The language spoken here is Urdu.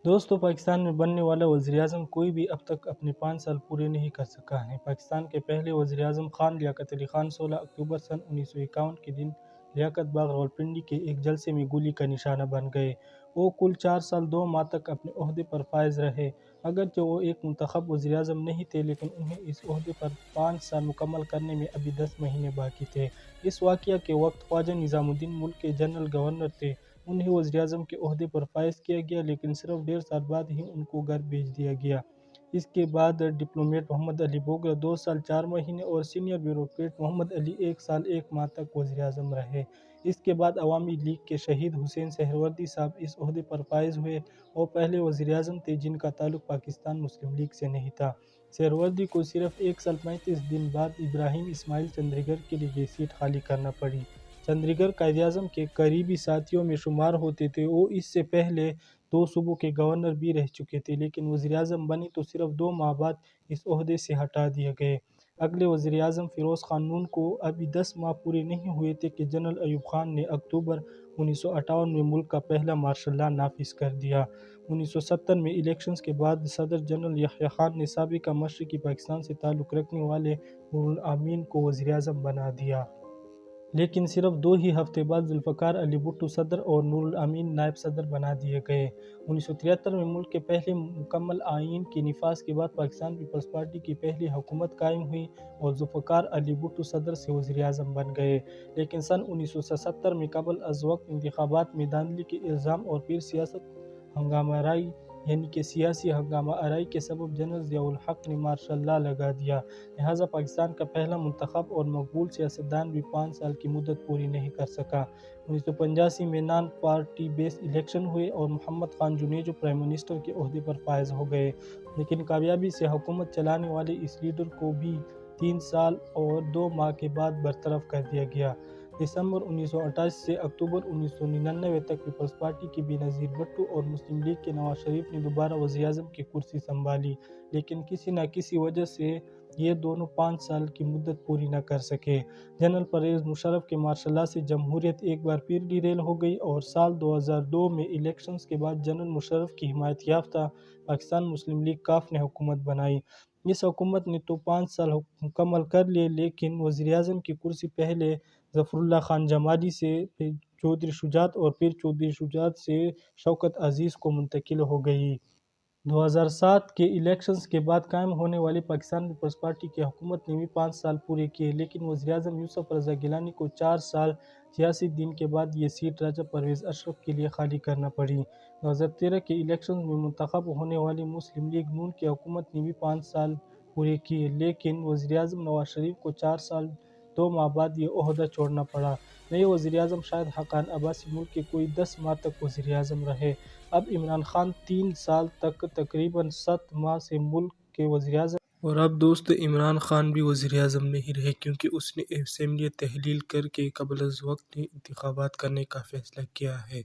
دوستو، پاکستان میں بننے والا وزیراعظم کوئی بھی اب تک اپنے 5 سال پورے نہیں کر سکا ہے۔ پاکستان کے پہلے وزیراعظم خان لیاقت علی خان 16 اکتوبر سن 1951 کے دن لیاقت باغ راولپنڈی کے ایک جلسے میں گولی کا نشانہ بن گئے۔ وہ کل 4 سال 2 ماہ تک اپنے عہدے پر فائز رہے۔ اگرچہ وہ ایک منتخب وزیراعظم نہیں تھے، لیکن انہیں اس عہدے پر 5 سال مکمل کرنے میں ابھی 10 مہینے باقی تھے۔ اس واقعہ کے وقت خواجہ نظام الدین ملک کے جنرل گورنر تھے۔ انہیں وزیراعظم کے عہدے پر فائز کیا گیا، لیکن صرف 1.5 سال بعد ہی ان کو گھر بھیج دیا گیا۔ اس کے بعد ڈپلومیٹ محمد علی بوگرا 2 سال 4 مہینے اور سینئر بیوروکریٹ محمد علی 1 سال 1 ماہ تک وزیراعظم رہے۔ اس کے بعد عوامی لیگ کے شہید حسین سہروردی صاحب اس عہدے پر فائز ہوئے۔ وہ پہلے وزیراعظم تھے جن کا تعلق پاکستان مسلم لیگ سے نہیں تھا۔ سہروردی کو صرف 1 سال 35 دن بعد ابراہیم اسماعیل چندریگر کے لیے یہ سیٹ خالی کرنا پڑی۔ چندریگر قائداعظم کے قریبی ساتھیوں میں شمار ہوتے تھے۔ وہ اس سے پہلے 2 صوبوں کے گورنر بھی رہ چکے تھے، لیکن وزیراعظم بنے تو صرف 2 ماہ بعد اس عہدے سے ہٹا دیے گئے۔ اگلے وزیراعظم فیروز خان نون کو ابھی 10 ماہ پورے نہیں ہوئے تھے کہ جنرل ایوب خان نے اکتوبر 1958 میں ملک کا پہلا مارشل لا نافذ کر دیا۔ 1970 میں الیکشنز کے بعد صدر جنرل یحییٰ خان نے سابق مشرقی پاکستان سے تعلق رکھنے والے نور الامین کو وزیراعظم بنا دیا۔ لیکن صرف 2 ہی ہفتے بعد ذوالفقار علی بھٹو صدر اور نور الامین نائب صدر بنا دیے گئے۔ 1973 میں ملک کے پہلے مکمل آئین کے نفاذ کے بعد پاکستان پیپلز پارٹی کی پہلی حکومت قائم ہوئی اور ذوالفقار علی بھٹو صدر سے وزیراعظم بن گئے۔ لیکن سن 1977 میں قبل از وقت انتخابات میں دھاندلی کے الزام اور پھر سیاسی ہنگامہ آرائی کے سبب جنرل ضیاء الحق نے مارشل لا لگا دیا۔ لہٰذا پاکستان کا پہلا منتخب اور مقبول سیاستدان بھی 5 سال کی مدت پوری نہیں کر سکا۔ 1985 میں نان پارٹی بیس الیکشن ہوئے اور محمد خان جنیجو پرائم منسٹر کے عہدے پر فائز ہو گئے، لیکن کامیابی سے حکومت چلانے والے اس لیڈر کو بھی 3 سال اور 2 ماہ کے بعد برطرف کر دیا گیا۔ دسمبر 1988 سے اکتوبر 1999 تک پیپلز پارٹی کے بے نظیر بھٹو اور مسلم لیگ کے نواز شریف نے دوبارہ وزیراعظم کی کرسی سنبھالی، لیکن کسی نہ کسی وجہ سے یہ دونوں 5 سال کی مدت پوری نہ کر سکے۔ جنرل پرویز مشرف کے مارشل لا سے جمہوریت ایک بار پھر ڈیریل ہو گئی اور سال 2002 میں الیکشنز کے بعد جنرل مشرف کی حمایت یافتہ پاکستان مسلم لیگ کاف نے حکومت بنائی۔ اس حکومت نے تو 5 سال مکمل کر لیے، لیکن وزیراعظم کی کرسی پہلے ظفر اللہ خان جمالی سے چودھری شجاعت اور پھر چودھری شجاعت سے شوکت عزیز کو منتقل ہو گئی۔ 2007 کے الیکشنز کے بعد قائم ہونے والی پاکستان پیپلز پارٹی کی حکومت نے بھی 5 سال پورے کیے، لیکن وزیراعظم یوسف رضا گیلانی کو 4 سال 86 دن کے بعد یہ سیٹ راجہ پرویز اشرف کے لیے خالی کرنا پڑی۔ 2013 کے الیکشنز میں منتخب ہونے والی مسلم لیگ نون کی حکومت نے بھی 5 سال پورے کیے، لیکن وزیراعظم نواز شریف کو 4 سال 2 ماہ بعد یہ عہدہ چھوڑنا پڑا۔ نئے وزیراعظم شاہد حقان عباسی ملک کے کوئی 10 ماہ تک وزیراعظم رہے۔ اب عمران خان 3 سال تک تقریباً 7 ماہ سے ملک کے وزیراعظم اور اب دوستو عمران خان بھی وزیراعظم نہیں رہے، کیونکہ اس نے اسمبلی تحلیل کر کے قبل از وقت انتخابات کرنے کا فیصلہ کیا ہے۔